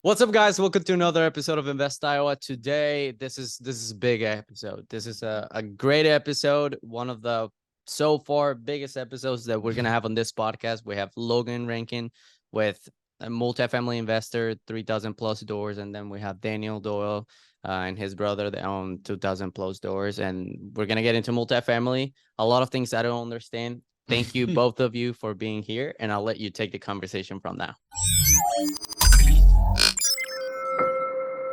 What's up, guys? Welcome to another episode of Invest Iowa. Today, this is a big episode. This is a great episode. One of the so far biggest episodes that we're gonna have on this podcast. We have Logan Rankin with a multifamily investor, 3,000 plus doors, and then we have Daniel Doyle and his brother. They own 2,000 plus doors, and we're gonna get into multifamily. A lot of things I don't understand. Thank you both of you for being here, and I'll let you take the conversation from now.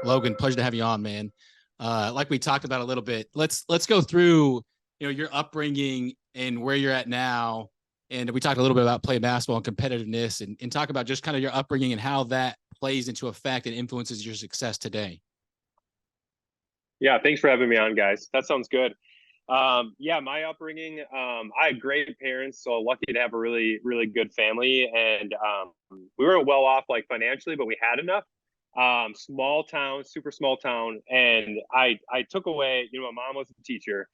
Logan, pleasure to have you on, man. Like we talked about a little bit, let's go through, your upbringing and where you're at now. And we talked a little bit about play basketball and competitiveness and talk about just kind of your upbringing and how that plays into effect and influences your success today. Yeah, thanks for having me on, guys. That sounds good. Yeah, my upbringing, I had great parents, so lucky to have a really, really good family. And we weren't well off like financially, but we had enough. Small town, super small town. And I took away, my mom was a teacher.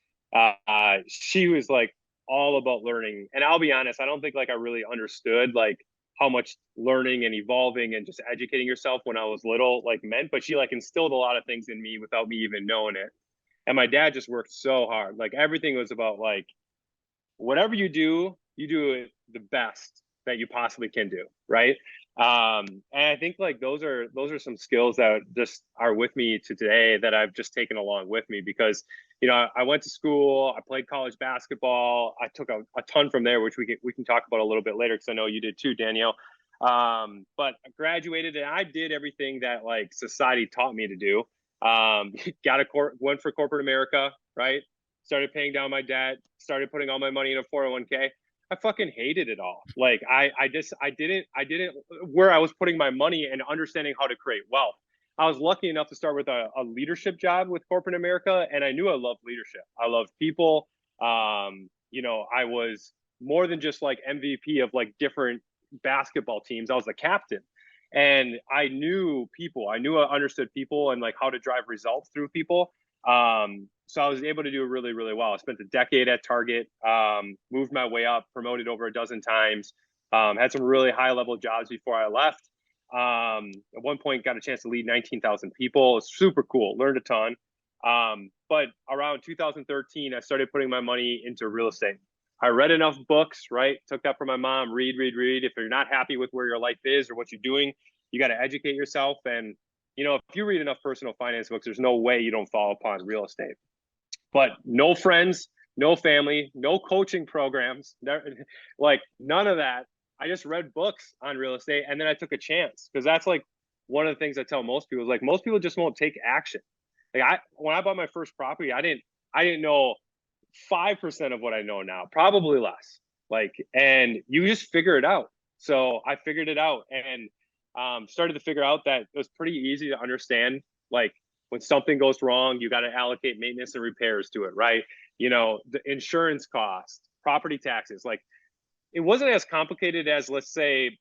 She was like all about learning. And I'll be honest, I don't think like I really understood like how much learning and evolving and just educating yourself when I was little like meant, but she like instilled a lot of things in me without me even knowing it. And my dad just worked so hard. Like everything was about like whatever you do it the best that you possibly can do, right? And I think like those are some skills that just are with me to today that I've just taken along with me because I went to school, I played college basketball, I took a ton from there, which we can talk about a little bit later because I know you did too, Danielle. But I graduated and I did everything that like society taught me to do. Went for corporate America, right? Started paying down my debt, started putting all my money in a 401k. I fucking hated it all. Like I didn't where I was putting my money and understanding how to create wealth. I was lucky enough to start with a leadership job with corporate America, and I knew I loved leadership. I loved people. I was more than just like MVP of like different basketball teams. I was the captain, and I knew people. I knew I understood people and like how to drive results through people. So I was able to do really, really well. I spent a decade at Target, moved my way up, promoted over a dozen times, had some really high level jobs before I left. At one point, got a chance to lead 19,000 people. It was super cool, learned a ton. But around 2013, I started putting my money into real estate. I read enough books, right? Took that from my mom. Read, read, read. If you're not happy with where your life is or what you're doing, you got to educate yourself. And if you read enough personal finance books, there's no way you don't fall upon real estate. But no friends, no family, no coaching programs, like none of that. I just read books on real estate and then I took a chance because that's like one of the things I tell most people is like most people just won't take action. Like when I bought my first property, I didn't know 5% of what I know now, probably less. Like, and you just figure it out. So I figured it out and started to figure out that it was pretty easy to understand. Like when something goes wrong, you got to allocate maintenance and repairs to it, right? The insurance cost, property taxes. Like it wasn't as complicated as, let's say,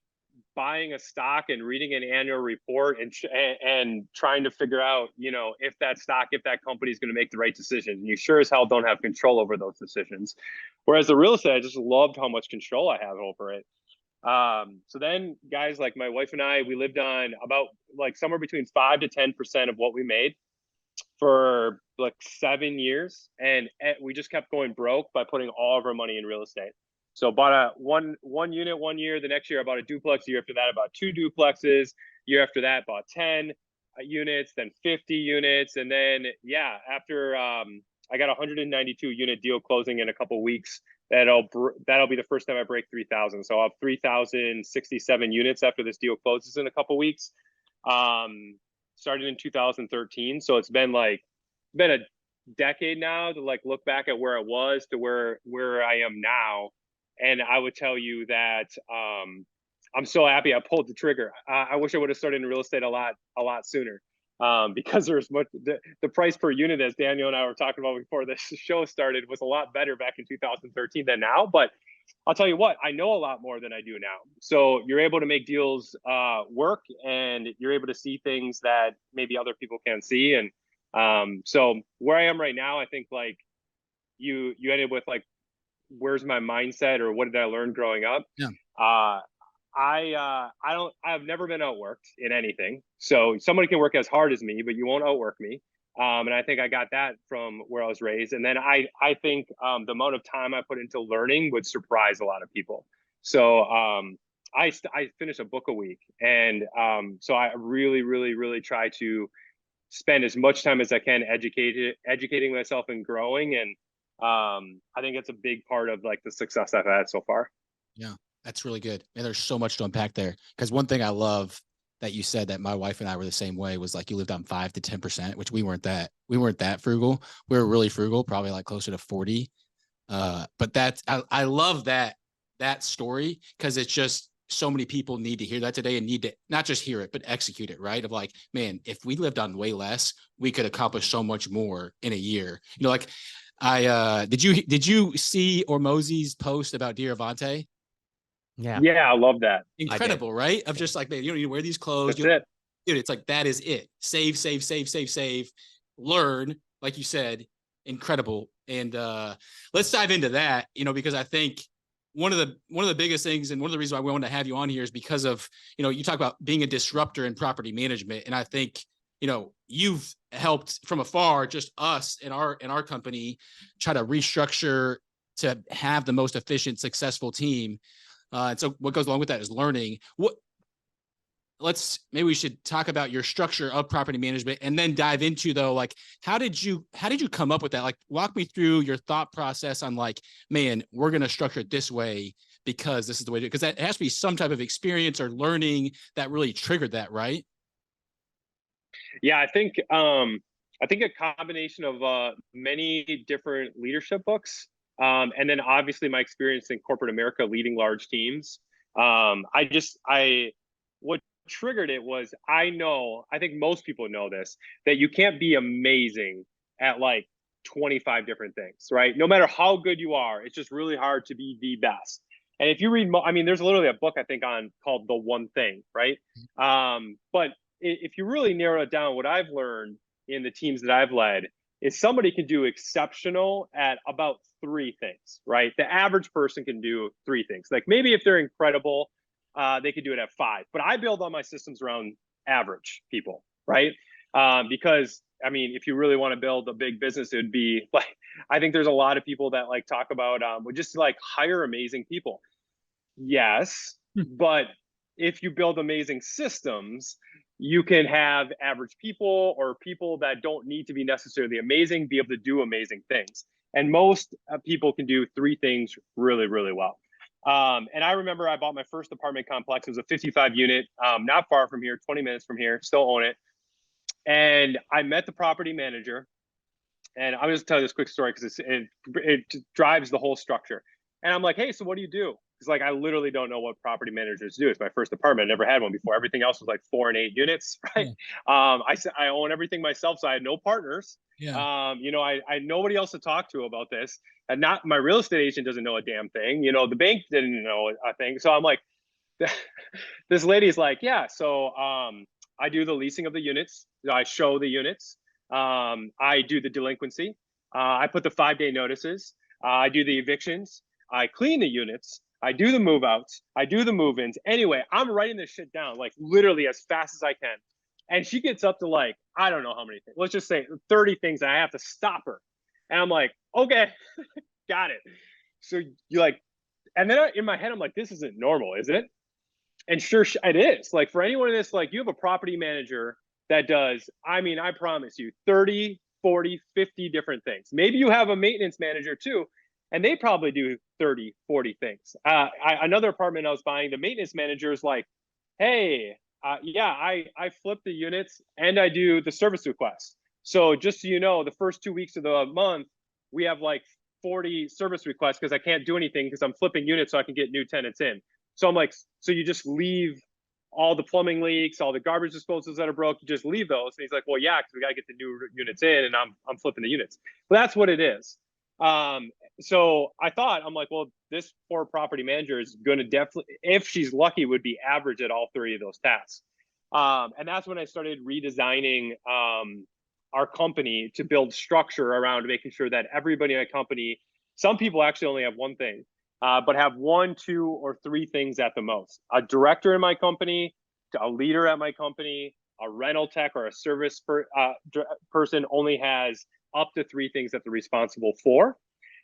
buying a stock and reading an annual report and trying to figure out, if that company is going to make the right decision. You sure as hell don't have control over those decisions. Whereas the real estate, I just loved how much control I have over it. So then guys like my wife and I, we lived on about like somewhere between 5 to 10% of what we made for like 7 years. And we just kept going broke by putting all of our money in real estate. So bought a one unit 1 year. The next year I bought a duplex. The year after that, about two duplexes. Year after that, bought 10 units, then 50 units. And then, after I got a 192 unit deal closing in a couple weeks. That'll be the first time I break 3,000. So I'll have 3,067 units after this deal closes in a couple weeks. Started in 2013. So it's been a decade now to like look back at where it was to where I am now. And I would tell you that I'm so happy I pulled the trigger. I wish I would have started in real estate a lot sooner. Because there's the price per unit, as Daniel and I were talking about before this show started, was a lot better back in 2013 than now. But I'll tell you what, I know a lot more than I do now. So you're able to make deals work, and you're able to see things that maybe other people can't see. And so where I am right now, I think like you ended with like, where's my mindset or what did I learn growing up? Yeah. I've never been outworked in anything. So somebody can work as hard as me, but you won't outwork me. And I think I got that from where I was raised. And then I think the amount of time I put into learning would surprise a lot of people. So I finish a book a week, and so I really, really, really try to spend as much time as I can educating myself and growing. And I think it's a big part of like the success I've had so far. Yeah, that's really good. And there's so much to unpack there. Because one thing I love that you said that my wife and I were the same way was like you lived on 5 to 10%, which we weren't that frugal. We were really frugal, probably like closer to 40. But that's I love that story, because it's just so many people need to hear that today and need to not just hear it, but execute it, right? Of like, man, if we lived on way less, we could accomplish so much more in a year. You know, like did you see Ormozzi's post about Diravante? Yeah, I love that. Incredible, right? Of just like, man, you don't need to wear these clothes. That's it. Dude, it's like, that is it. Save, save, save, save, save. Learn, like you said, incredible. And let's dive into that, you know, because I think one of the biggest things, and one of the reasons why we wanted to have you on here is because of, you know, you talk about being a disruptor in property management. And I think, you know, you've helped from afar, just us and our company, try to restructure to have the most efficient, successful team. And so what goes along with that is learning. Maybe we should talk about your structure of property management, and then dive into, though, like, how did you come up with that? Like, walk me through your thought process on like, man, we're going to structure it this way because this is the way to do it. Because that has to be some type of experience or learning that really triggered that, right? Yeah, I think a combination of many different leadership books, and then obviously my experience in corporate America leading large teams. What triggered it was, I think most people know this, that you can't be amazing at like 25 different things, right? No matter how good you are, it's just really hard to be the best. And if you read, I mean, there's literally a book I think on called The One Thing, right? But if you really narrow it down, what I've learned in the teams that I've led is somebody can do exceptional at about 3 things, right? The average person can do 3 things. Like maybe if they're incredible, they could do it at 5. But I build all my systems around average people, right? Because I mean, if you really want to build a big business, it would be like, I think there's a lot of people that like talk about would just like hire amazing people. Yes, but if you build amazing systems, you can have average people or people that don't need to be necessarily amazing be able to do amazing things. And most people can do 3 things really, really well. And I remember I bought my first apartment complex. It was a 55 unit, not far from here, 20 minutes from here, still own it. And I met the property manager. And I'm just tell you this quick story because it drives the whole structure. And I'm like, hey, so what do you do? Because like I literally don't know what property managers do. It's my first apartment. I never had one before. Everything else was like 4 and 8 units, right? Yeah. I own everything myself, so I had no partners. Yeah. You know, I nobody else to talk to about this. And not my real estate agent doesn't know a damn thing. You know, the bank didn't know a thing. So I'm like, this lady's like, yeah. So I do the leasing of the units. I show the units. I do the delinquency. I put the 5-day notices. I do the evictions. I clean the units. I do the move outs. I do the move ins. Anyway, I'm writing this shit down like literally as fast as I can. And she gets up to like, I don't know how many things. Let's just say 30 things. And I have to stop her. And I'm like, okay, got it. So you like, and then in my head, I'm like, this isn't normal, is it? And sure, it is. Like for anyone in this, like you have a property manager that does, I mean, I promise you 30, 40, 50 different things. Maybe you have a maintenance manager too, and they probably do 30, 40 things. Another apartment I was buying, the maintenance manager is like, hey, I flip the units and I do the service requests. So just so you know, the first 2 weeks of the month, we have like 40 service requests because I can't do anything because I'm flipping units so I can get new tenants in. So I'm like, so you just leave all the plumbing leaks, all the garbage disposals that are broke, you just leave those. And he's like, well, yeah, because we got to get the new units in, and I'm flipping the units. Well, that's what it is. So I thought, I'm like, well, this poor property manager is going to definitely, if she's lucky, would be average at all 3 of those tasks. And that's when I started redesigning our company to build structure around making sure that everybody in a company, some people actually only have one thing. but have 1, 2, or 3 things at the most. A director in my company, a leader at my company, a rental tech or a service person only has up to 3 things that they're responsible for.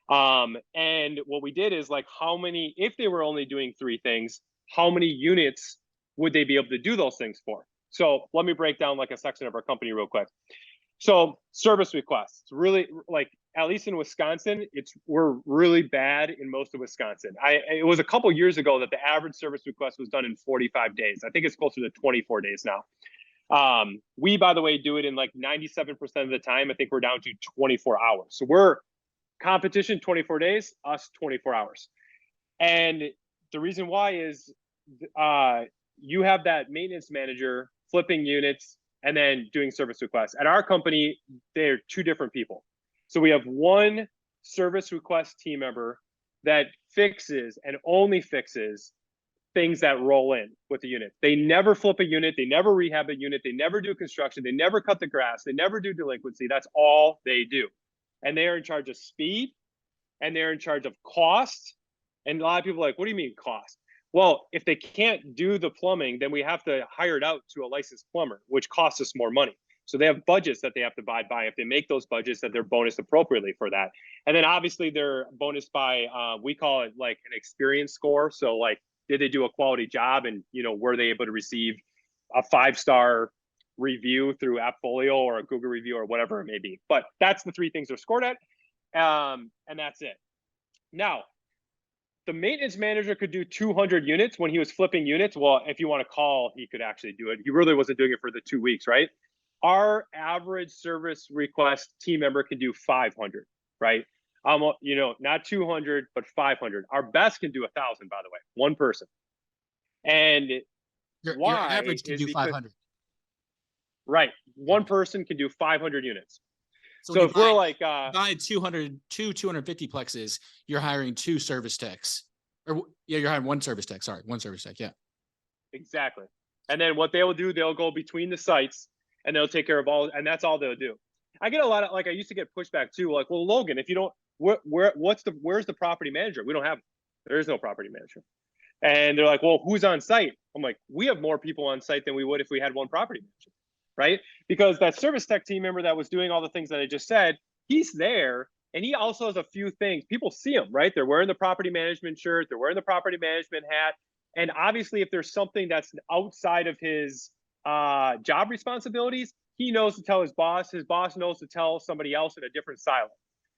And what we did is like, how many, if they were only doing 3 things, how many units would they be able to do those things for? So let me break down like a section of our company real quick. So service requests, really, like, at least in Wisconsin, we're really bad in most of Wisconsin. It was a couple years ago that the average service request was done in 45 days. I think it's closer to 24 days now. We, by the way, do it in like 97% of the time. I think we're down to 24 hours. So we're competition 24 days, us 24 hours. And the reason why is you have that maintenance manager flipping units and then doing service requests. At our company, they're 2 different people. So we have one service request team member that fixes and only fixes things that roll in with the unit. They never flip a unit. They never rehab a unit. They never do construction. They never cut the grass. They never do delinquency. That's all they do. And they are in charge of speed, and they're in charge of cost. And a lot of people are like, what do you mean cost? Well, if they can't do the plumbing, then we have to hire it out to a licensed plumber, which costs us more money. So they have budgets that they have to abide by. If they make those budgets, that they're bonused appropriately for that. And then obviously they're bonused by, we call it like an experience score. So like, did they do a quality job? And, you know, were they able to receive a 5-star review through AppFolio or a Google review or whatever it may be? But that's the 3 things they're scored at. And that's it. Now, the maintenance manager could do 200 units when he was flipping units. Well, if you want to call, he could actually do it. He really wasn't doing it for the 2 weeks, right? Our average service request team member can do 500, right? You know, not 200, but 500. Our best can do 1,000, by the way, one person. And Your why average can is do because, 500. right? One person can do 500 units. So if we're like buy 250 plexes, you're hiring 2 service techs. Or yeah, you're hiring 1 service tech. Sorry, 1 service tech. Yeah. Exactly. And then what they will do, they'll go between the sites and they'll take care of all, and that's all they'll do. I get a lot of, like, I used to get pushback too, like, well, Logan, if you don't, where's the property manager? We don't have, there is no property manager. And they're like, well, who's on site? I'm like, we have more people on site than we would if we had one property manager, right? Because that service tech team member that was doing all the things that I just said, he's there, and he also has a few things. People see him, right? They're wearing the property management shirt, they're wearing the property management hat. And obviously, if there's something that's outside of his job responsibilities, he knows to tell his boss knows to tell somebody else in a different silo.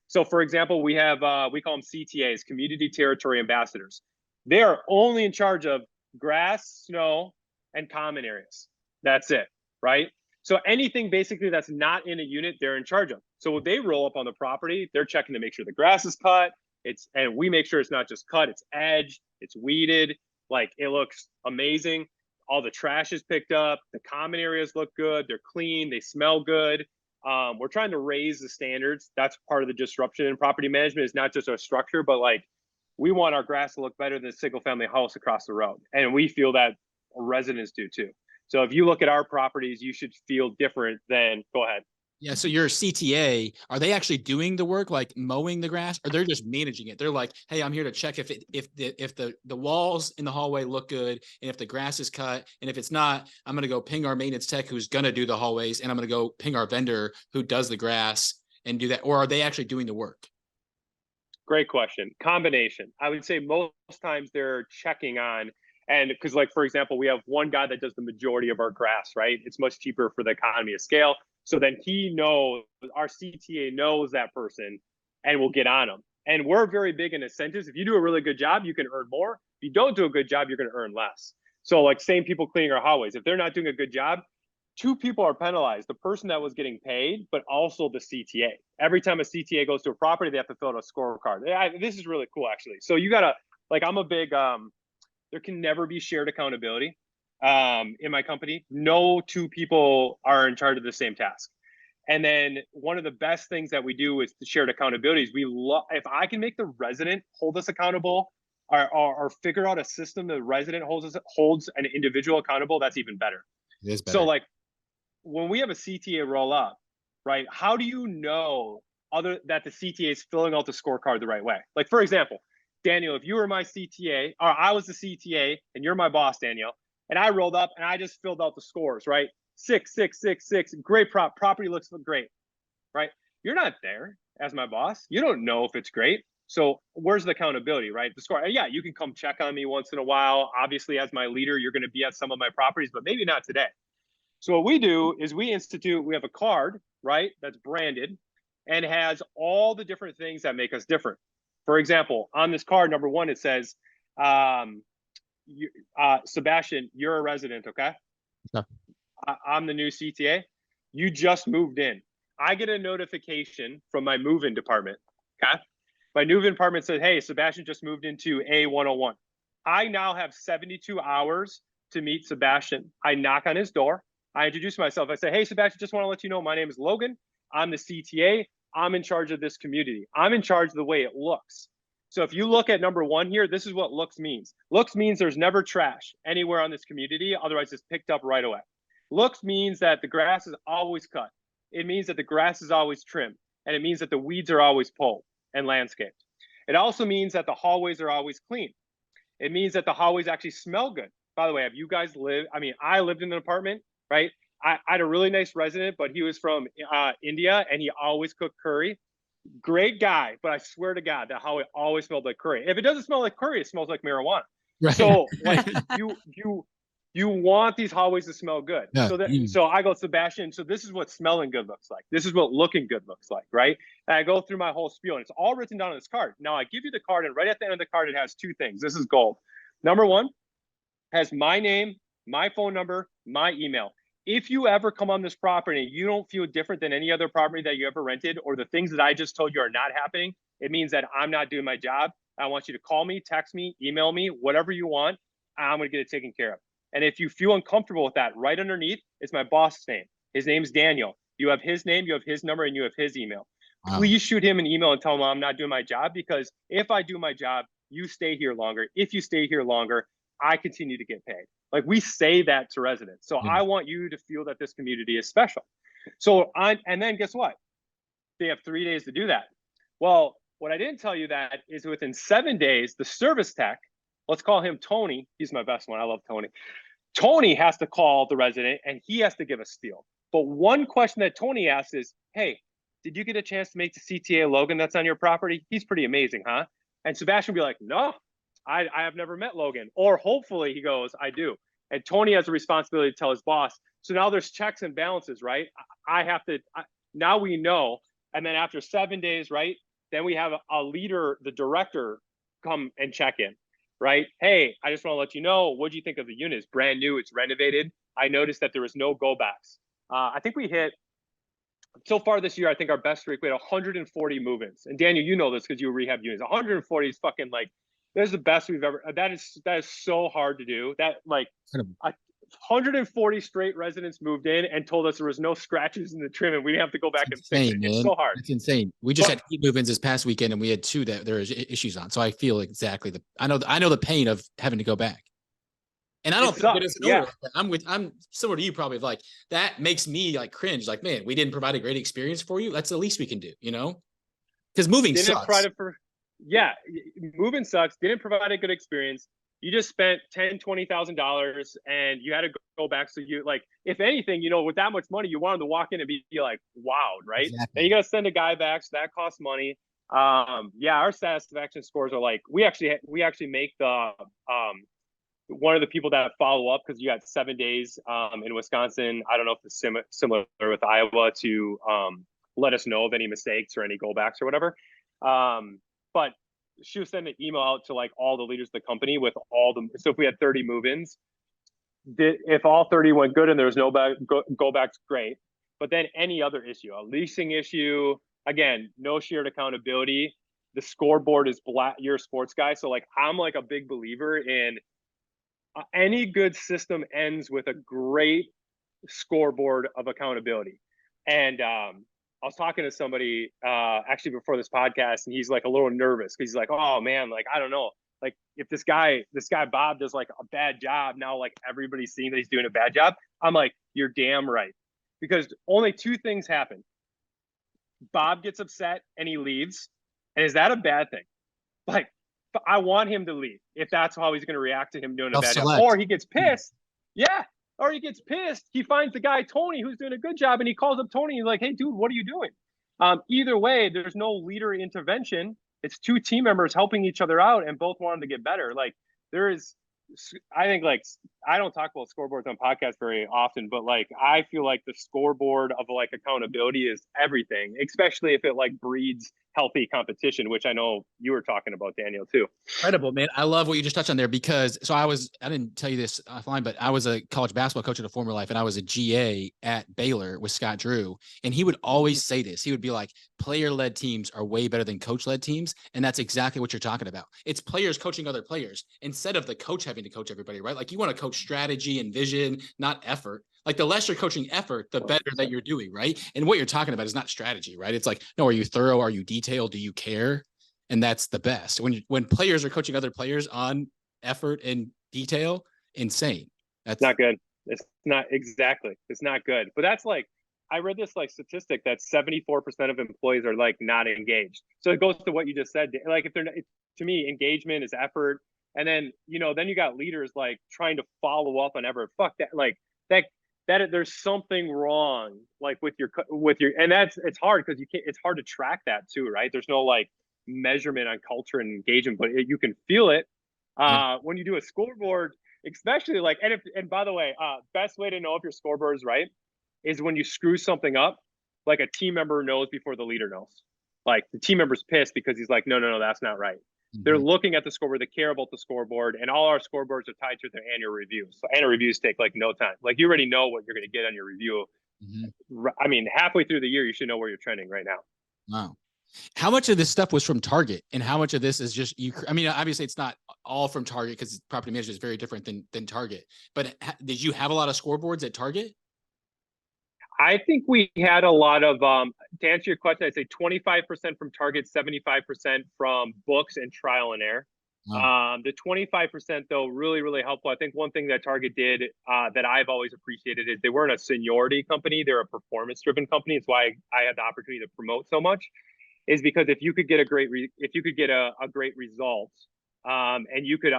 So for example, we have, we call them CTAs, Community Territory Ambassadors. They are only in charge of grass, snow, and common areas. That's it, right? So anything basically that's not in a unit, they're in charge of. So when they roll up on the property, they're checking to make sure the grass is cut. And we make sure it's not just cut, it's edged, it's weeded, like it looks amazing. All the trash is picked up, the common areas look good, they're clean, they smell good. We're trying to raise the standards. That's part of the disruption in property management, is not just our structure, but like, we want our grass to look better than a single family house across the road. And we feel that residents do too. So if you look at our properties, you should feel different than, go ahead. Yeah. So your CTA, are they actually doing the work, like mowing the grass, or they're just managing it? They're like, hey, I'm here to check if the walls in the hallway look good, and if the grass is cut, and if it's not, I'm going to go ping our maintenance tech who's going to do the hallways, and I'm going to go ping our vendor who does the grass and do that. Or are they actually doing the work? Great question. Combination. I would say most times they're checking on, and because, like, for example, we have one guy that does the majority of our grass, right? It's much cheaper for the economy of scale. So then he knows, our CTA knows that person and will get on them. And we're very big in incentives. If you do a really good job, you can earn more. If you don't do a good job, you're going to earn less. So like, same people cleaning our hallways, if they're not doing a good job, 2 people are penalized: the person that was getting paid, but also the CTA. Every time a CTA goes to a property, they have to fill out a scorecard. This is really cool, actually. So you got to, like, I'm a big, there can never be shared accountability. In my company, no 2 people are in charge of the same task. And then one of the best things that we do is the shared accountability. If I can make the resident hold us accountable, or figure out a system the resident holds an individual accountable, that's even better. It is better. So like, when we have a CTA roll up, right, how do you know that the CTA is filling out the scorecard the right way? Like, for example, Daniel, if you were my CTA, or I was the CTA and you're my boss, Daniel, and I rolled up and I just filled out the scores, right? 6, 6, 6, 6. Great property looks great, right? You're not there as my boss. You don't know if it's great. So where's the accountability, right? The score. Yeah, you can come check on me once in a while. Obviously, as my leader, you're going to be at some of my properties, but maybe not today. So what we do is we have a card, right, that's branded and has all the different things that make us different. For example, on this card, number one, it says, Sebastian, you're a resident, okay? Okay. I'm the new CTA. You just moved in. I get a notification from my move-in department, okay? My move-in department says, hey, Sebastian just moved into A101. I now have 72 hours to meet Sebastian. I knock on his door. I introduce myself. I say, hey, Sebastian, just want to let you know my name is Logan. I'm the CTA. I'm in charge of this community. I'm in charge of the way it looks. So if you look at number one here, this is what looks means. Looks means there's never trash anywhere on this community. Otherwise, it's picked up right away. Looks means that the grass is always cut. It means that the grass is always trimmed. And it means that the weeds are always pulled and landscaped. It also means that the hallways are always clean. It means that the hallways actually smell good. By the way, have you guys lived? I mean, I lived in an apartment, right? I had a really nice resident, but he was from India and he always cooked curry. Great guy, but I swear to God that how it always smelled like curry. If it doesn't smell like curry, it smells like marijuana. Right. So like you want these hallways to smell good. Yeah. So I go, Sebastian, so this is what smelling good looks like. This is what looking good looks like, right? And I go through my whole spiel and it's all written down on this card. Now I give you the card and right at the end of the card, it has two things. This is gold. Number one has my name, my phone number, my email. If you ever come on this property and you don't feel different than any other property that you ever rented, or the things that I just told you are not happening, it means that I'm not doing my job. I want you to call me, text me, email me, whatever you want. I'm going to get it taken care of. And if you feel uncomfortable with that, right underneath is my boss's name. His name's Daniel. You have his name, you have his number, and you have his email. Wow. Please shoot him an email and tell him I'm not doing my job, because if I do my job, you stay here longer. If you stay here longer, I continue to get paid. Like, we say that to residents. So I want you to feel that this community is special. So and then guess what? They have 3 days to do that. Well, what I didn't tell you that is within 7 days, the service tech, let's call him Tony. He's my best one. I love Tony. Tony has to call the resident and he has to give a spiel. But one question that Tony asks is, hey, did you get a chance to make the CTA Logan that's on your property? He's pretty amazing, huh? And Sebastian will be like, no, I have never met Logan. Or hopefully he goes, I do. And Tony has a responsibility to tell his boss. So now there's checks and balances, right? Now we know. And then after 7 days, right, then we have a leader, the director, come and check in, right? Hey, I just want to let you know, what do you think of the unit? It's brand new, it's renovated. I noticed that there was no go backs. I think we hit, so far this year, I think our best streak, we had 140 move-ins. And Daniel, you know this because you rehab units. 140 is fucking like, that is the best we've ever. That is so hard to do. That, like, 140 straight residents moved in and told us there was no scratches in the trim and we didn't have to go back and fix it. It's so hard. It's insane. We just had 8 move-ins this past weekend and we had 2 that there was issues on. So I feel exactly I know the pain of having to go back. And I don't think it is an order. I'm similar to you, probably, like, that makes me like cringe. Like, man, we didn't provide a great experience for you. That's the least we can do, you know? Because moving sucks. Moving sucks. Didn't provide a good experience. You just spent $10,000-$20,000 and you had to go back. So you, like, if anything, you know, with that much money, you wanted to walk in and be like, wowed, right? Exactly. And you got to send a guy back, so that costs money. Our satisfaction scores are like, we actually make the one of the people that follow up, because you got 7 days in Wisconsin. I don't know if it's similar with Iowa, to let us know of any mistakes or any go backs or whatever. But she was sending an email out to, like, all the leaders of the company with all the, so if we had 30 move-ins, if all 30 went good and there was no go backs, great. But then any other issue, a leasing issue, again, no shared accountability. The scoreboard is black. You're a sports guy. So, like, I'm like a big believer in any good system ends with a great scoreboard of accountability. And I was talking to somebody actually before this podcast, and he's like a little nervous because he's like, oh man, like, I don't know, like, if this guy Bob does like a bad job, now like everybody's seeing that he's doing a bad job. I'm like, you're damn right, because only 2 things happen. Bob gets upset and he leaves, and is that a bad thing? Like, I want him to leave if that's how he's going to react to him doing a bad job. Self-select. Or he gets pissed. Yeah. Or he gets pissed. He finds the guy, Tony, who's doing a good job, and he calls up Tony. He's like, hey, dude, what are you doing? Either way, there's no leader intervention. It's two team members helping each other out and both wanting to get better. Like, there is, I think, like, I don't talk about scoreboards on podcasts very often, but like, I feel like the scoreboard of like accountability is everything, especially if it like breeds healthy competition, which I know you were talking about, Daniel, too. Incredible, man. I love what you just touched on there, because I didn't tell you this offline, but I was a college basketball coach in a former life, and I was a GA at Baylor with Scott Drew. And he would always say this. He would be like, player-led teams are way better than coach-led teams. And that's exactly what you're talking about. It's players coaching other players instead of the coach having to coach everybody, right? Like, you want to coach strategy and vision, not effort. Like, the less you're coaching effort, the better that you're doing, right? And what you're talking about is not strategy, right? It's like, no, are you thorough? Are you detailed? Do you care? And that's the best. When players are coaching other players on effort and detail, insane. That's not good. It's not exactly. It's not good. But that's like, I read this like statistic that 74% of employees are like not engaged. So it goes to what you just said. Like, if they're not, to me, engagement is effort. And then, then you got leaders like trying to follow up on effort. Fuck that. Like that there's something wrong like with your, and it's hard because it's hard to track that too, right? There's no like measurement on culture and engagement, but you can feel it when you do a scoreboard, especially like, and by the way, best way to know if your scoreboard is right is when you screw something up, like a team member knows before the leader knows. Like, the team member's pissed because he's like, no, that's not right. Mm-hmm. They're looking at the scoreboard, they care about the scoreboard, and all our scoreboards are tied to their annual reviews. So annual reviews take like no time. Like, you already know what you're going to get on your review. Mm-hmm. I mean, halfway through the year, you should know where you're trending right now. Wow. How much of this stuff was from Target, and how much of this is just you? I mean, obviously it's not all from Target, because property management is very different than Target. But did you have a lot of scoreboards at Target? I think we had a lot of, to answer your question, I'd say 25% from Target, 75% from books and trial and error. Wow. The 25% though, really, really helpful. I think one thing that Target did that I've always appreciated is they weren't a seniority company. They're a performance-driven company. It's why I had the opportunity to promote so much, is because if you could get a great result and you could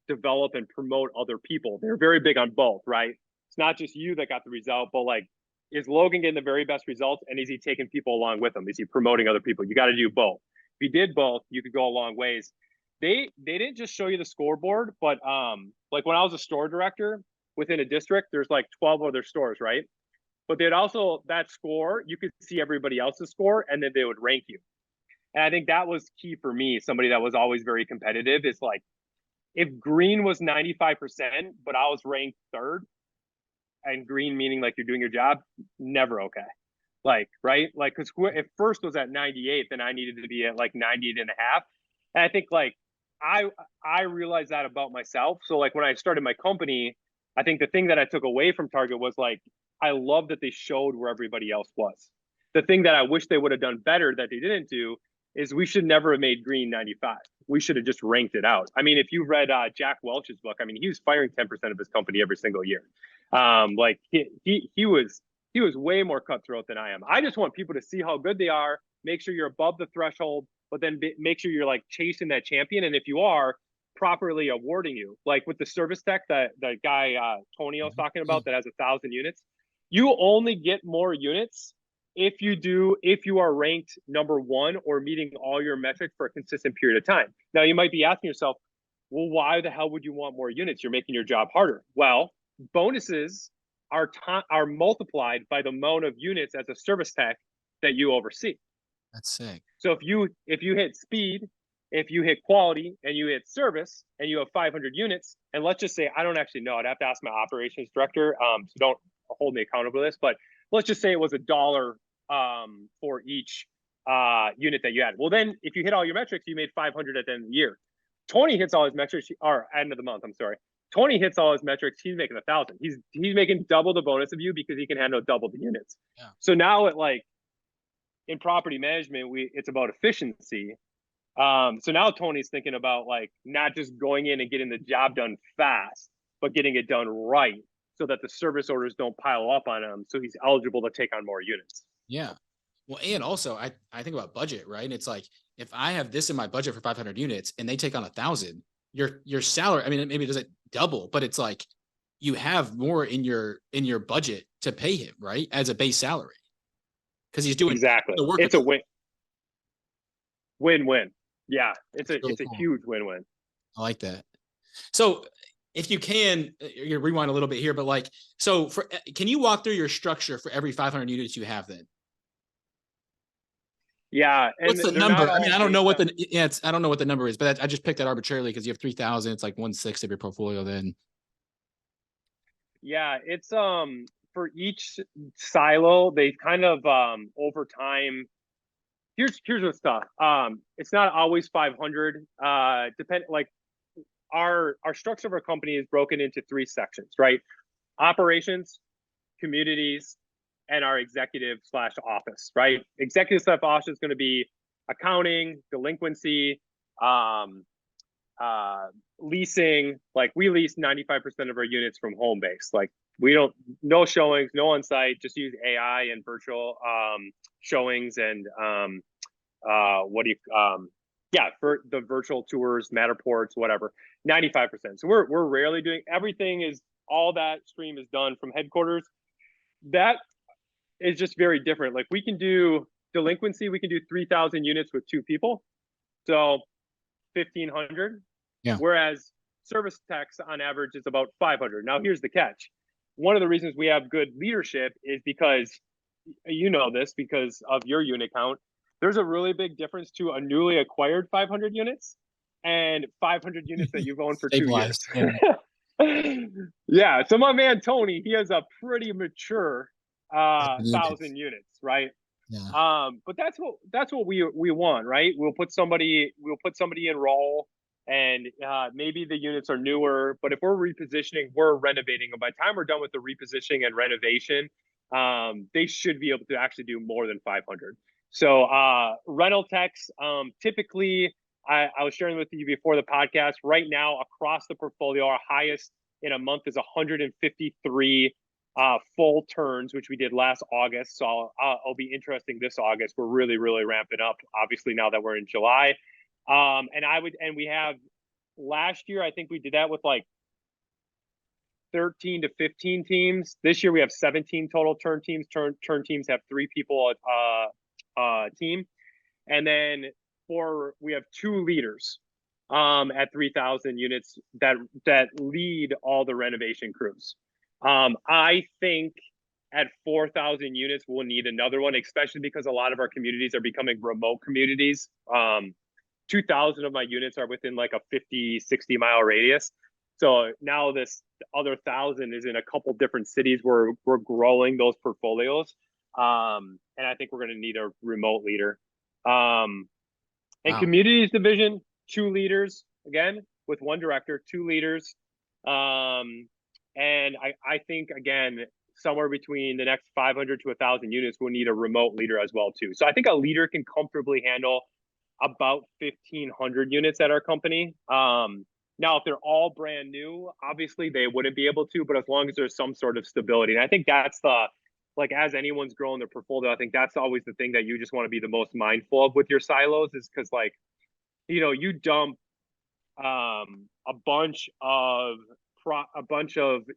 develop and promote other people, they're very big on both, right? It's not just you that got the result, but like, is Logan getting the very best results, and is he taking people along with him? Is he promoting other people? You got to do both. If you did both, you could go a long ways. They didn't just show you the scoreboard, but like when I was a store director within a district, there's like 12 other stores, right? But they'd also, that score, you could see everybody else's score, and then they would rank you. And I think that was key for me. Somebody that was always very competitive is like, if green was 95%, but I was ranked third, and green meaning like you're doing your job, never okay. Like, right? Like, because if first was at 98, then I needed to be at like 98 and a half. And I think like I realized that about myself. So like when I started my company, I think the thing that I took away from Target was like, I love that they showed where everybody else was. The thing that I wish they would have done better that they didn't do is we should never have made green 95. We should have just ranked it out. I mean, if you read Jack Welch's book, I mean, he was firing 10% of his company every single year. Like he was way more cutthroat than I am. I just want people to see how good they are, make sure you're above the threshold, but then make sure you're like chasing that champion. And if you are, properly awarding you, like with the service tech that the guy Tony was talking about that has 1,000 units, you only get more units if you are ranked number one or meeting all your metrics for a consistent period of time. Now you might be asking yourself, well, why the hell would you want more units? You're making your job harder. Well, bonuses are multiplied by the amount of units as a service tech that you oversee. That's sick. So if you hit speed, if you hit quality, and you hit service, and you have 500 units, and let's just say, I don't actually know, I'd have to ask my operations director, so don't hold me accountable to this, but let's just say it was $1 for each unit that you had. Well, then if you hit all your metrics, you made 500 at the end of the year. Tony hits all his metrics, or end of the month, I'm sorry. Tony hits all his metrics, he's making 1,000. He's making double the bonus of you because he can handle double the units. Yeah. So now in property management, it's about efficiency. So now Tony's thinking about like not just going in and getting the job done fast, but getting it done right so that the service orders don't pile up on him. So he's eligible to take on more units. Yeah. Well, and also I think about budget, right? And it's like, if I have this in my budget for 500 units and they take on 1,000, your salary, I mean, maybe it doesn't double, but it's like you have more in your budget to pay him, right? As a base salary. Because he's doing Exactly. the work. It's a win-win. Yeah, it's really a cool. huge win-win. I like that. So if you can, you're gonna rewind a little bit here, but like, so can you walk through your structure for every 500 units you have then? Yeah, and what's the number? I mean, I don't know what I don't know what the number is, but I just picked that arbitrarily because you have 3,000. It's like 1/6 of your portfolio then. Yeah, it's for each silo, they kind of over time. Here's what's tough. It's not always 500. Like our structure of our company is broken into 3 sections, right? Operations, communities, and our executive/office, right? Executive/office is going to be accounting, delinquency, leasing. Like we lease 95% of our units from home base. Like we don't, no showings, no on site, just use AI and virtual showings and for the virtual tours, Matterports, whatever. 95%. So we're rarely doing, everything is, all that stream is done from headquarters. That is just very different. Like we can do delinquency, we can do 3,000 units with 2 people. So 1,500. Yeah. Whereas service techs on average is about 500. Now here's the catch. One of the reasons we have good leadership is because, you know this because of your unit count, there's a really big difference to a newly acquired 500 units and 500 units that you've owned for 2 years. Yeah. So my man Tony, he has a pretty mature 1,000 units, right? Yeah. But that's what we want, right? We'll put somebody in role, and maybe the units are newer, but if we're repositioning, we're renovating them. By the time we're done with the repositioning and renovation, they should be able to actually do more than 500. So rental techs, typically, I was sharing with you before the podcast, right now across the portfolio, our highest in a month is 153 full turns, which we did last August. So I'll be interesting this August. We're really, really ramping up, obviously, now that we're in July. And we have last year, I think we did that with like 13 to 15 teams. This year we have 17 total turn teams. Turn teams have 3 people team. And then we have 2 leaders at 3,000 units that lead all the renovation crews. I think at 4,000 units, we'll need another one, especially because a lot of our communities are becoming remote communities. 2,000 of my units are within like a 50, 60 mile radius. So now this other 1,000 is in a couple different cities where we're growing those portfolios. And I think we're going to need a remote leader. And communities division, 2 leaders, again, with 1 director, 2 leaders. And I think, again, somewhere between the next 500 to 1,000 units, we'll need a remote leader as well, too. So I think a leader can comfortably handle about 1,500 units at our company. Now, if they're all brand new, obviously they wouldn't be able to, but as long as there's some sort of stability. And I think that's like, as anyone's growing their portfolio, I think that's always the thing that you just want to be the most mindful of with your silos, is because, like, you dump a bunch of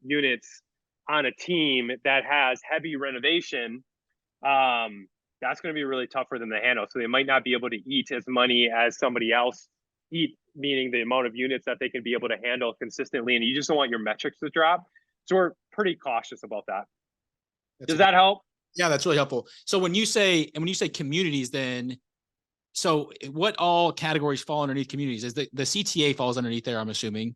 units on a team that has heavy renovation, that's going to be really tough for them to handle. So they might not be able to eat as money as somebody else eat, meaning the amount of units that they can be able to handle consistently. And you just don't want your metrics to drop. So we're pretty cautious about that. Does that help? Yeah, that's really helpful. So when you say communities, then, so what all categories fall underneath communities? Is the CTA falls underneath there, I'm assuming.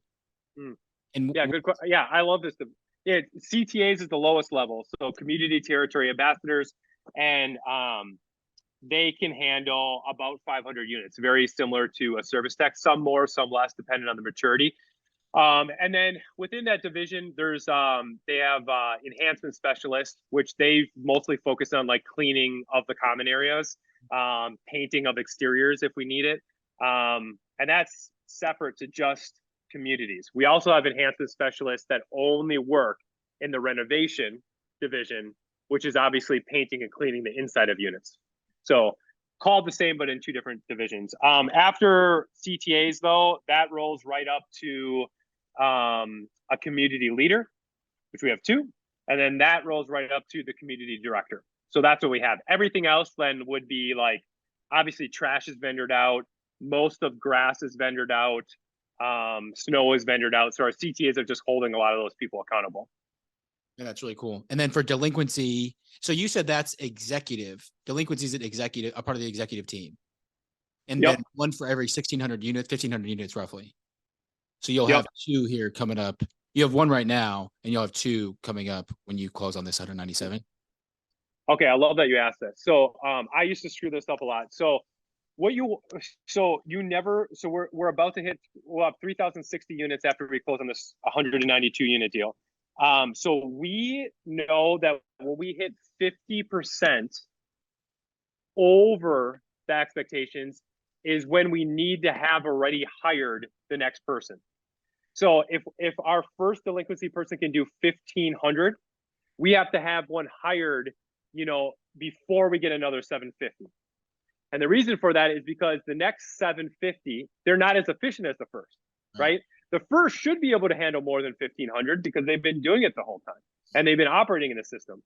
And yeah, good. Yeah, I love this. Yeah, CTAs is the lowest level. So community territory ambassadors, and they can handle about 500 units, very similar to a service tech, some more, some less, depending on the maturity. And then within that division, there's they have enhancement specialists, which they mostly focus on like cleaning of the common areas, painting of exteriors if we need it. And that's separate to just communities. We also have enhancement specialists that only work in the renovation division, which is obviously painting and cleaning the inside of units. So called the same, but in two different divisions. After CTAs, though, that rolls right up to a community leader, which we have two. And then that rolls right up to the community director. So that's what we have. Everything else then would be like, obviously trash is vendored out. Most of grass is vendored out. Snow is vendored out. So our CTAs are just holding a lot of those people accountable. Yeah, that's really cool. And then for delinquency, so you said that's executive. Delinquency is an executive, a part of the executive team. And then one for every 1,600 units, 1,500 units roughly. So you'll have two here coming up. You have one right now, and you'll have two coming up when you close on this 197. Okay, I love that you asked that. So I used to screw this up a lot. So we're about to hit, we'll have 3,060 units after we close on this 192 unit deal. So we know that when we hit 50% over the expectations is when we need to have already hired the next person. So if our first delinquency person can do 1,500, we have to have one hired, before we get another 750. And the reason for that is because the next 750, they're not as efficient as the first, right? The first should be able to handle more than 1,500 because they've been doing it the whole time and they've been operating in the system.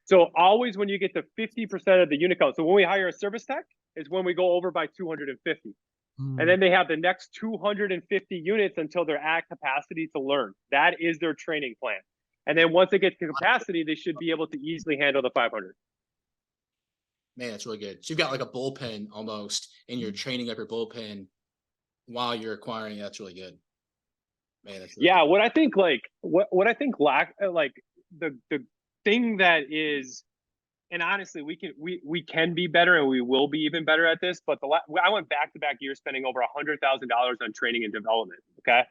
So always when you get to 50% of the unit count, so when we hire a service tech is when we go over by 250. And then they have the next 250 units until they're at capacity to learn. That is their training plan. And then once they get to capacity, they should be able to easily handle the 500. Man, that's really good. So you've got like a bullpen almost, and you're training up your bullpen while you're acquiring. That's really good. Man, that's really good. What I think the thing that is, and honestly, we can be better and we will be even better at this. But I went back-to-back years spending over $100,000 on training and development. Okay,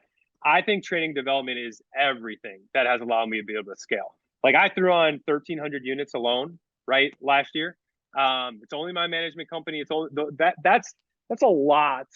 I think training development is everything that has allowed me to be able to scale. Like I threw on 1,300 units alone, right, last year. It's only my management company. It's only that's a lot.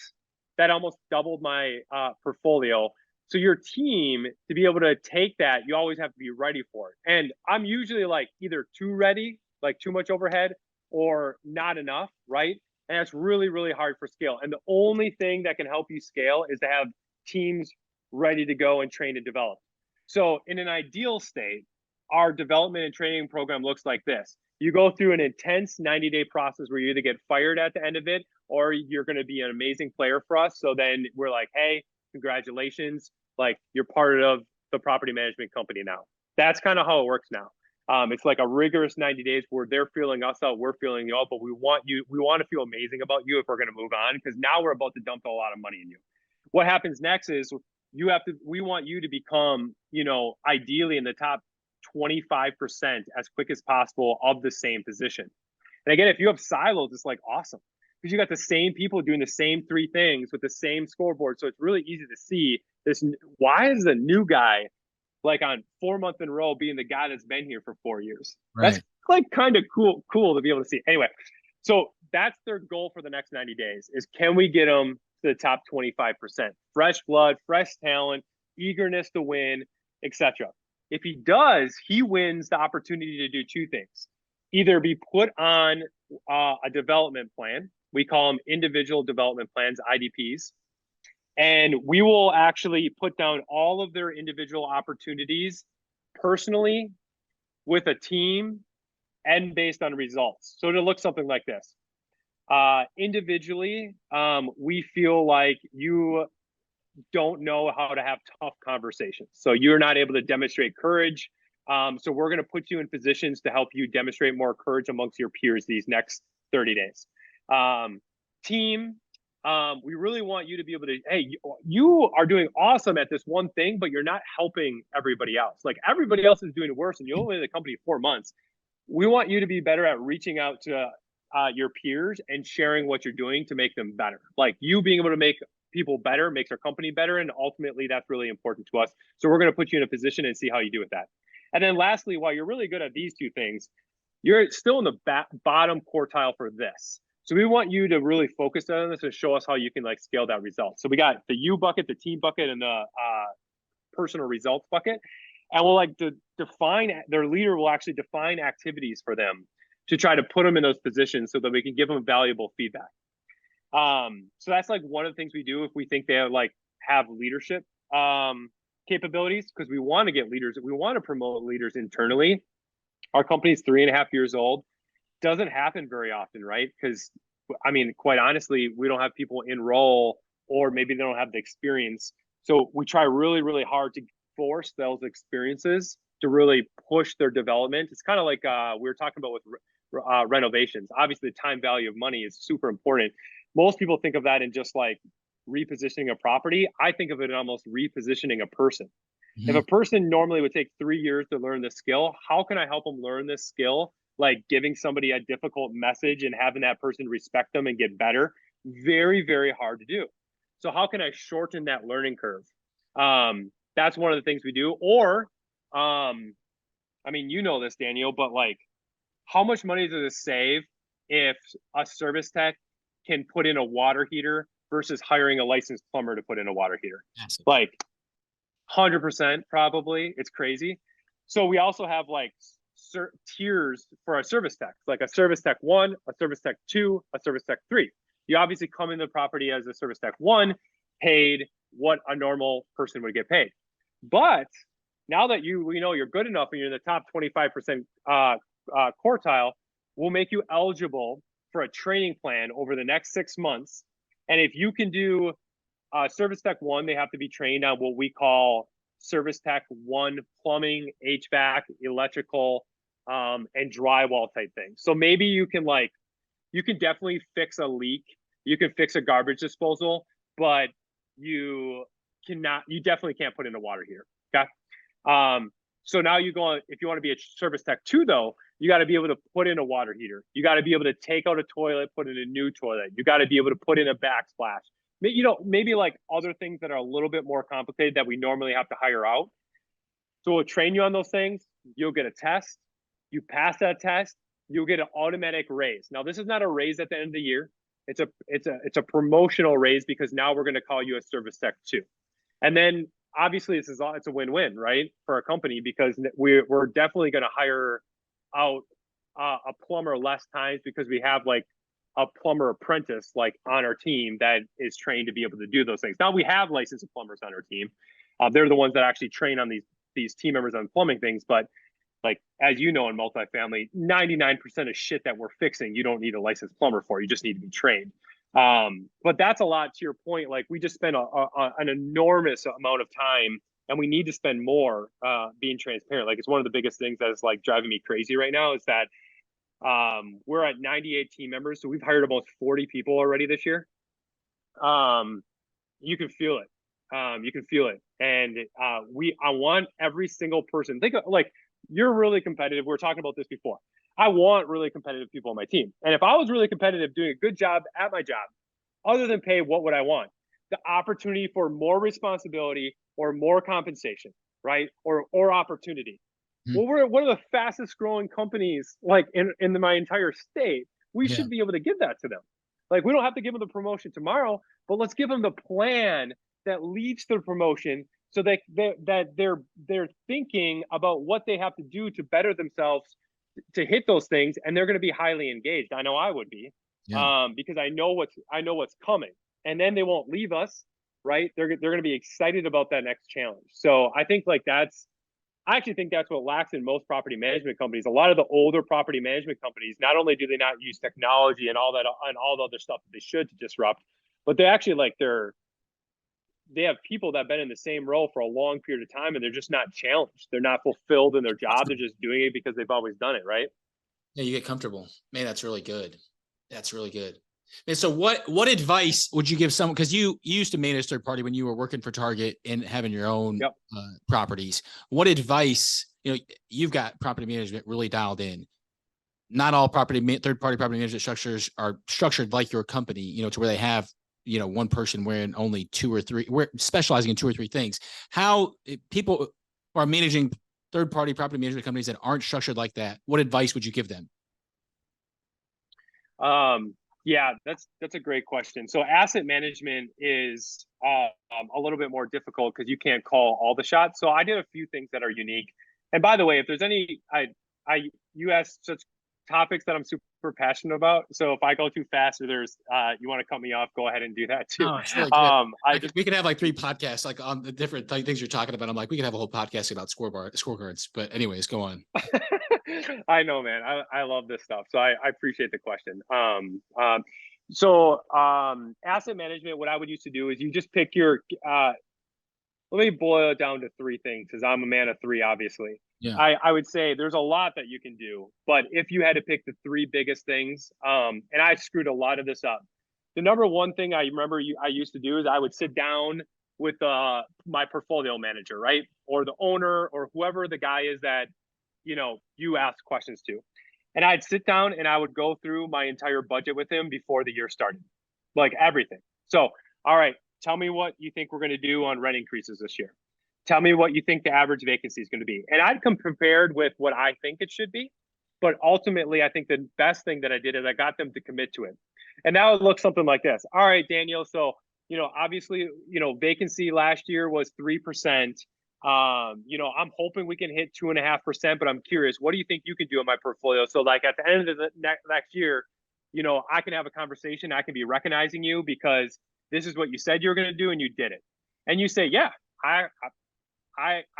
That almost doubled my portfolio. So your team, to be able to take that, you always have to be ready for it. And I'm usually like either too ready, like too much overhead, or not enough, right? And that's really, really hard for scale. And the only thing that can help you scale is to have teams ready to go and train and develop. So in an ideal state, our development and training program looks like this. You go through an intense 90-day process where you either get fired at the end of it or you're going to be an amazing player for us. So then we're like, hey, congratulations. Like you're part of the property management company now. That's kind of how it works now. It's like a rigorous 90 days where they're feeling us out, we're feeling you out, but we want to feel amazing about you if we're going to move on, because now we're about to dump a lot of money in you. What happens next is we want you to become, ideally in the top 25% as quick as possible of the same position. And again, if you have silos, it's like awesome because you got the same people doing the same three things with the same scoreboard. So it's really easy to see this. Why is the new guy like on 4 months in a row being the guy that's been here for 4 years? Right. That's like kind of cool to be able to see. Anyway, so that's their goal for the next 90 days is can we get them to the top 25%? Fresh blood, fresh talent, eagerness to win, etc. If he does, he wins the opportunity to do two things. Either be put on a development plan. We call them individual development plans, IDPs. And we will actually put down all of their individual opportunities personally with a team and based on results. So it'll look something like this. Individually, we feel like you don't know how to have tough conversations. So you're not able to demonstrate courage. So we're going to put you in positions to help you demonstrate more courage amongst your peers these next 30 days. Team, we really want you to be able to, hey, you are doing awesome at this one thing, but you're not helping everybody else. Like everybody else is doing worse and you're only in the company 4 months. We want you to be better at reaching out to your peers and sharing what you're doing to make them better. Like you being able to make people better makes our company better. And ultimately that's really important to us. So we're going to put you in a position and see how you do with that. And then lastly, while you're really good at these two things, you're still in the bottom quartile for this. So we want you to really focus on this and show us how you can like scale that result. So we got the U bucket, the team bucket, and the personal results bucket. And we'll like define, their leader will actually define activities for them to try to put them in those positions so that we can give them valuable feedback. So that's like one of the things we do if we think they have leadership capabilities, because we want to get leaders. We want to promote leaders internally. Our company's 3.5 years old. Doesn't happen very often, right? Because I mean, quite honestly, we don't have people enroll, or maybe they don't have the experience. So we try really, really hard to force those experiences to really push their development. It's kind of like we were talking about with renovations. Obviously, the time value of money is super important. Most people think of that in just like repositioning a property. I think of it in almost repositioning a person. Mm-hmm. If a person normally would take 3 years to learn this skill, how can I help them learn this skill? Like giving somebody a difficult message and having that person respect them and get better. Very, very hard to do. So how can I shorten that learning curve? That's one of the things we do. Or, I mean, you know this, Daniel, but like, how much money does it save if a service tech can put in a water heater versus hiring a licensed plumber to put in a water heater? Like 100% probably. It's crazy. So we also have like tiers for our service tech, like a service tech 1, a service tech 2, a service tech 3. You obviously come in the property as a service tech 1, paid what a normal person would get paid. But now that we know you're good enough and you're in the top 25% quartile, we'll make you eligible for a training plan over the next 6 months. And if you can do service tech 1, they have to be trained on what we call service tech 1 plumbing, HVAC, electrical, and drywall type things. So maybe you can definitely fix a leak. You can fix a garbage disposal, but you definitely can't put in a water heater. Okay. So now you go on, if you want to be a service tech 2 though, you got to be able to put in a water heater. You got to be able to take out a toilet, put in a new toilet. You got to be able to put in a backsplash. Maybe like other things that are a little bit more complicated that we normally have to hire out. So we'll train you on those things. You'll get a test. You pass that test, you'll get an automatic raise. Now, this is not a raise at the end of the year. It's a promotional raise, because now we're going to call you a service tech 2. And then obviously it's a win-win, right, for our company, because we're definitely going to hire out a plumber less times, because we have like a plumber apprentice like on our team that is trained to be able to do those things. Now we have licensed plumbers on our team. They're the ones that actually train on these team members on plumbing things. But like, as you know, in multifamily, 99% of shit that we're fixing, you don't need a licensed plumber for. You just need to be trained. But that's a lot to your point. Like, we just spend an enormous amount of time, and we need to spend more being transparent. Like, it's one of the biggest things that is like driving me crazy right now is that we're at 98 team members. So we've hired almost 40 people already this year. You can feel it. You can feel it. And I want every single person, think of, like, you're really competitive. We were talking about this before. I want really competitive people on my team. And if I was really competitive, doing a good job at my job, other than pay, what would I want? The opportunity for more responsibility or more compensation, right? Or opportunity. Well, we're one of the fastest growing companies, like in my entire state. We should be able to give that to them. Like, we don't have to give them the promotion tomorrow, but let's give them the plan that leads to the promotion, so that they're thinking about what they have to do to better themselves to hit those things, and they're going to be highly engaged. I know I would be, because I know what's coming, and then they won't leave us, right? They're going to be excited about that next challenge. So I think I actually think that's what lacks in most property management companies. A lot of the older property management companies, not only do they not use technology and all that and all the other stuff that they should to disrupt, but they actually they have people that have been in the same role for a long period of time, and they're just not challenged. They're not fulfilled in their job. They're just doing it because they've always done it, right? Yeah, you get comfortable. Man, that's really good. That's really good. And so what advice would you give someone, because you used to manage third party when you were working for Target and having your own properties. What advice, you've got property management really dialed in. Not all third party property management structures are structured like your company, to where they have, one person wearing only 2 or 3, we're specializing in 2 or 3 things. How people are managing third party property management companies that aren't structured like that, what advice would you give them? Yeah, that's a great question. So asset management is a little bit more difficult because you can't call all the shots. So I did a few things that are unique. And by the way, if there's any, you asked such topics that I'm super passionate about. So if I go too fast or there's you want to cut me off, go ahead and do that too. Oh, it's really good. Just we could have like 3 podcasts like on the different things you're talking about. I'm like, we could have a whole podcast about scorecards. But anyways, go on. I know, man. I love this stuff. So I appreciate the question. So asset management, what I would used to do is you just pick your let me boil it down to 3 things because I'm a man of 3, obviously. Yeah. I would say there's a lot that you can do, but if you had to pick the 3 biggest things, and I screwed a lot of this up. The number 1 thing I remember I used to do is I would sit down with my portfolio manager, right? Or the owner or whoever the guy is that, you ask questions to. And I'd sit down and I would go through my entire budget with him before the year started, like everything. So, all right, tell me what you think we're going to do on rent increases this year. Tell me what you think the average vacancy is going to be. And I'd come prepared with what I think it should be. But ultimately, I think the best thing that I did is I got them to commit to it. And that would look something like this. All right, Daniel. So, obviously, vacancy last year was 3%. I'm hoping we can hit 2.5%, but I'm curious, what do you think you can do in my portfolio? So like at the end of the next year, I can have a conversation. I can be recognizing you because this is what you said you were going to do and you did it. And you say, yeah, I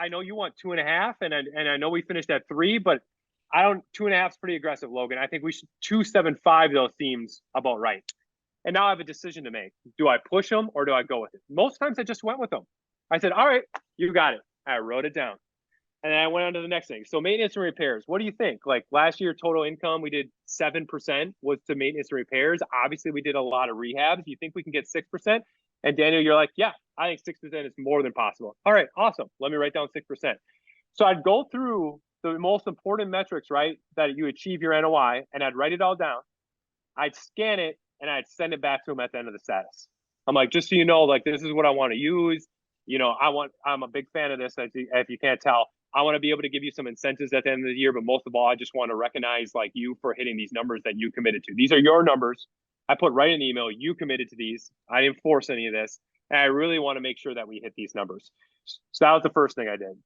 know you want 2.5 and I know we finished at 3, but 2.5 is pretty aggressive, Logan. I think we should 2.75 though seems about right. And now I have a decision to make. Do I push them or do I go with it? Most times I just went with them. I said, all right, you got it. I wrote it down. And then I went on to the next thing. So maintenance and repairs. What do you think? Like last year, total income, we did 7% was to maintenance and repairs. Obviously, we did a lot of rehabs. Do you think we can get 6%? And Daniel, you're like, yeah, I think 6% is more than possible. All right, awesome. Let me write down 6%. So I'd go through the most important metrics, right, that you achieve your NOI, and I'd write it all down. I'd scan it, and I'd send it back to them at the end of the status. I'm like, just so you know, like, this is what I want to use. I'm a big fan of this. If you can't tell, I want to be able to give you some incentives at the end of the year, but most of all, I just want to recognize like you for hitting these numbers that you committed to. These are your numbers. I put right in the email, you committed to these. I didn't force any of this. And I really want to make sure that we hit these numbers. So that was the first thing I did.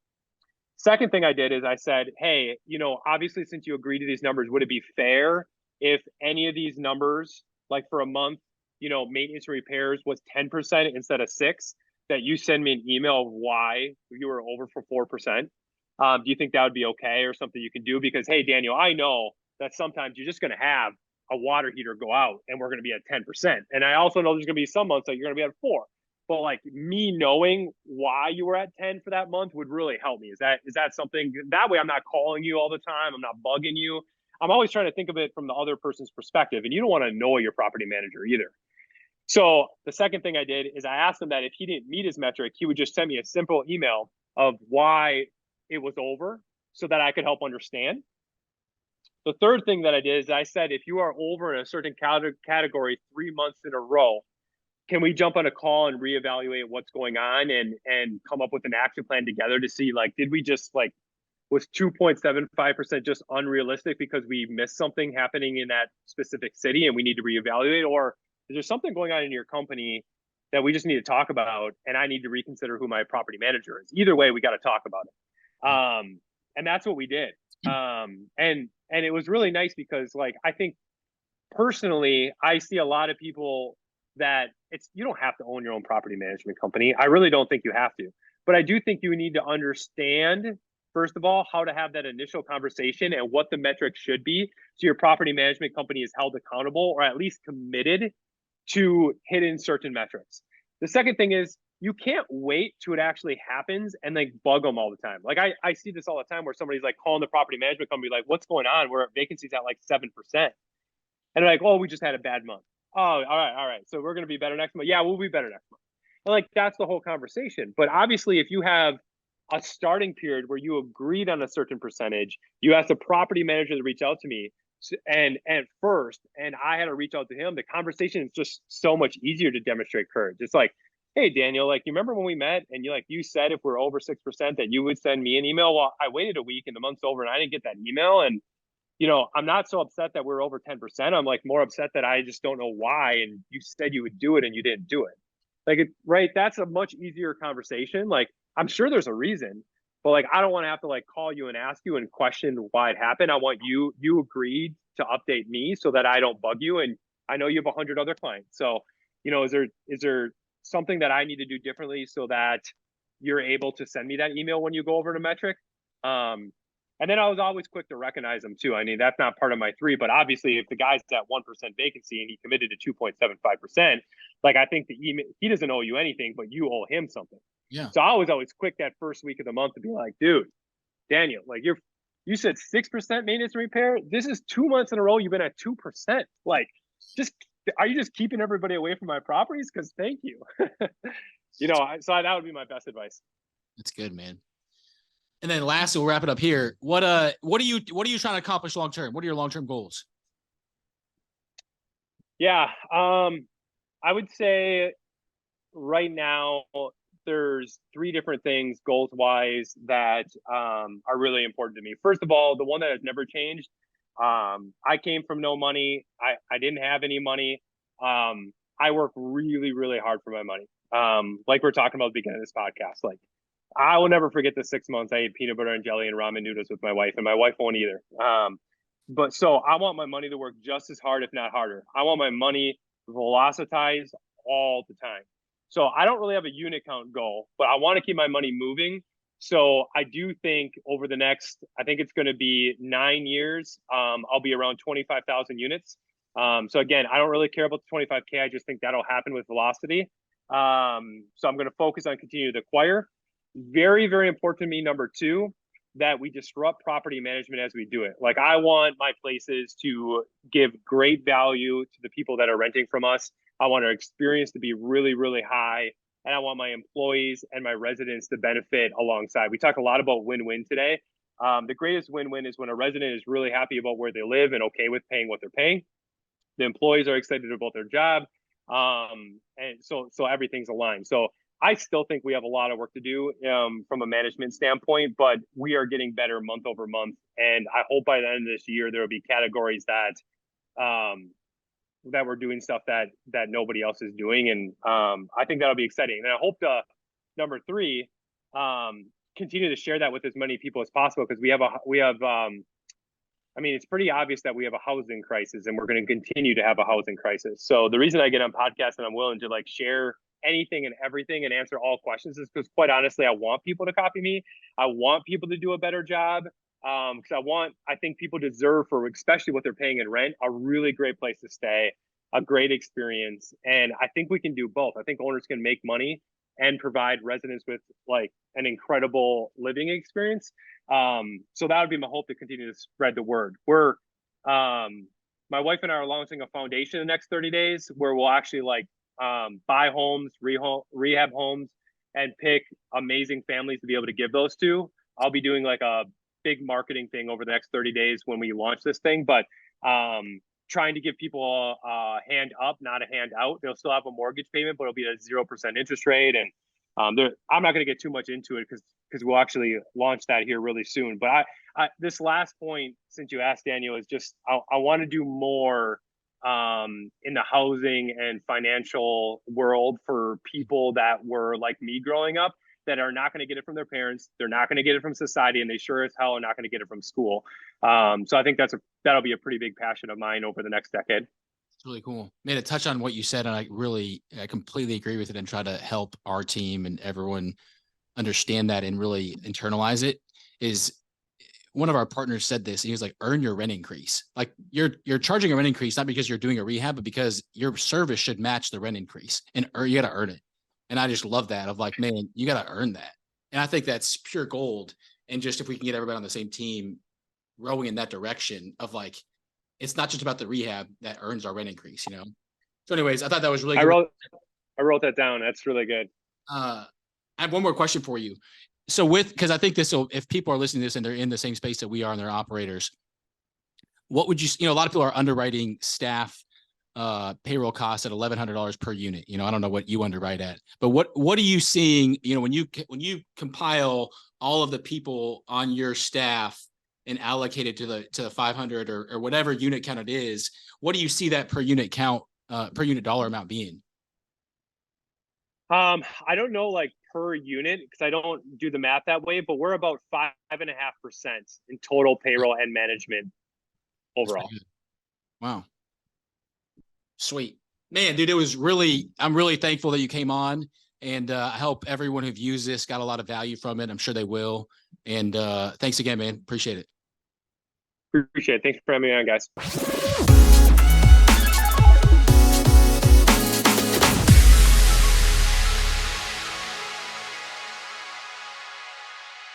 Second thing I did is I said, hey, obviously since you agreed to these numbers, would it be fair if any of these numbers, like for a month, maintenance and repairs was 10% instead of 6%, that you send me an email of why you were over for 4%? Do you think that would be okay or something you can do? Because, hey, Daniel, I know that sometimes you're just going to have a water heater go out and we're going to be at 10%. And I also know there's going to be some months that you're going to be at 4%. But like me knowing why you were at 10 for that month would really help me. Is that something that way I'm not calling you all the time. I'm not bugging you. I'm always trying to think of it from the other person's perspective. And you don't want to annoy your property manager either. So the second thing I did is I asked him that if he didn't meet his metric, he would just send me a simple email of why it was over so that I could help understand. The third thing that I did is I said, if you are over in a certain category 3 months in a row, can we jump on a call and reevaluate what's going on and come up with an action plan together to see, like, did we just like, was 2.75% just unrealistic because we missed something happening in that specific city and we need to reevaluate? Or is there something going on in your company that we just need to talk about and I need to reconsider who my property manager is? Either way, we got to talk about it. And that's what we did. And it was really nice because, like, I think personally, I see a lot of people that you don't have to own your own property management company. I really don't think you have to, but I do think you need to understand, first of all, how to have that initial conversation and what the metrics should be. So your property management company is held accountable or at least committed to hitting certain metrics. The second thing is you can't wait till it actually happens and like bug them all the time. Like I see this all the time where somebody's like calling the property management company, like, what's going on? We're at vacancies at like 7%. And they're like, oh, we just had a bad month. Oh, all right. So we're going to be better next month. Yeah, we'll be better next month. And like, that's the whole conversation. But obviously, if you have a starting period where you agreed on a certain percentage, you asked the property manager to reach out to me and first, and I had to reach out to him, the conversation is just so much easier to demonstrate courage. It's like, hey, Daniel, like, you remember when we met and you said if we're over 6% that you would send me an email? Well, I waited a week and the month's over and I didn't get that email. And I'm not so upset that we're over 10%. I'm like more upset that I just don't know why. And you said you would do it and you didn't do it. Like, right. That's a much easier conversation. Like, I'm sure there's a reason, but like, I don't want to have to like call you and ask you and question why it happened. I want you agreed to update me so that I don't bug you. And I know you have 100 other clients. So, is there something that I need to do differently so that you're able to send me that email when you go over to Metric? And then I was always quick to recognize them too. I mean, that's not part of my 3, but obviously if the guy's at 1% vacancy and he committed to 2.75%, like I think the email, he doesn't owe you anything, but you owe him something. Yeah. So I was always quick that first week of the month to be like, dude, Daniel, like you said 6% maintenance and repair. This is 2 months in a row you've been at 2%. Like, just are you just keeping everybody away from my properties? Because thank you. That would be my best advice. That's good, man. And then lastly, we'll wrap it up here. What are you trying to accomplish long term? What are your long term goals? Yeah, I would say right now there's 3 different things goals wise that are really important to me. First of all, the one that has never changed. I came from no money. I didn't have any money. I work really, really hard for my money. Like we're talking about at the beginning of this podcast, like I will never forget the 6 months I ate peanut butter and jelly and ramen noodles with my wife, and my wife won't either. But so I want my money to work just as hard, if not harder. I want my money velocitized all the time. So I don't really have a unit count goal, but I want to keep my money moving. So I do think over the next, I think it's going to be 9 years, I'll be around 25,000 units. So again, I don't really care about the 25K. I just think that'll happen with velocity. So I'm going to focus on continuing to acquire. Very, very important to me, number 2, that we disrupt property management as we do it. Like I want my places to give great value to the people that are renting from us. I want our experience to be really, really high. And I want my employees and my residents to benefit alongside. We talk a lot about win-win today. The greatest win-win is when a resident is really happy about where they live and okay with paying what they're paying. The employees are excited about their job. And so everything's aligned. So I still think we have a lot of work to do from a management standpoint, but we are getting better month over month. And I hope by the end of this year, there will be categories that we're doing stuff that nobody else is doing. And I think that'll be exciting. And I hope to, number 3, continue to share that with as many people as possible, because I mean, it's pretty obvious that we have a housing crisis, and we're going to continue to have a housing crisis. So the reason I get on podcasts and I'm willing to like share anything and everything and answer all questions is because, quite honestly, I want people to copy me. I want people to do a better job, because I think people deserve, for especially what they're paying in rent, a really great place to stay, a great experience. And I think we can do both. I think owners can make money and provide residents with like an incredible living experience. So that would be my hope, to continue to spread the word. My wife and I are launching a foundation in the next 30 days where we'll actually like buy homes, rehab homes, and pick amazing families to be able to give those to. I'll be doing like a big marketing thing over the next 30 days when we launch this thing, but trying to give people a hand up, not a hand out. They'll still have a mortgage payment, but it'll be at 0% interest rate. And I'm not going to get too much into it because we'll actually launch that here really soon. But this last point, since you asked, Daniel, is just I want to do more in the housing and financial world for people that were like me growing up, that are not going to get it from their parents. They're not going to get it from society, and they sure as hell are not going to get it from school. So I think that'll be a pretty big passion of mine over the next decade. It's really cool, man. To touch on what you said, and I completely agree with it, and try to help our team and everyone understand that and really internalize it. Is one of our partners said this, and he was like, earn your rent increase. Like you're charging a rent increase, not because you're doing a rehab, but because your service should match the rent increase, and you got to earn it. And I just love that, of like, man, you got to earn that. And I think that's pure gold. And just if we can get everybody on the same team rowing in that direction of like, it's not just about the rehab that earns our rent increase, you know? So anyways, I thought that was really good. I wrote that down. That's really good. I have one more question for you. So because I think this will, if people are listening to this and they're in the same space that we are and they're operators, what would a lot of people are underwriting staff payroll costs at $1,100 per unit. I don't know what you underwrite at, but what are you seeing, when you compile all of the people on your staff and allocate it to the 500 or whatever unit count it is, what do you see that per unit count, per unit dollar amount being? I don't know, like per unit, because I don't do the math that way, but we're about 5.5% in total payroll and management overall. Wow. Sweet. Man, dude, I'm really thankful that you came on, and I hope everyone who views this got a lot of value from it. I'm sure they will. And thanks again, man. Appreciate it. Appreciate it. Thanks for having me on, guys.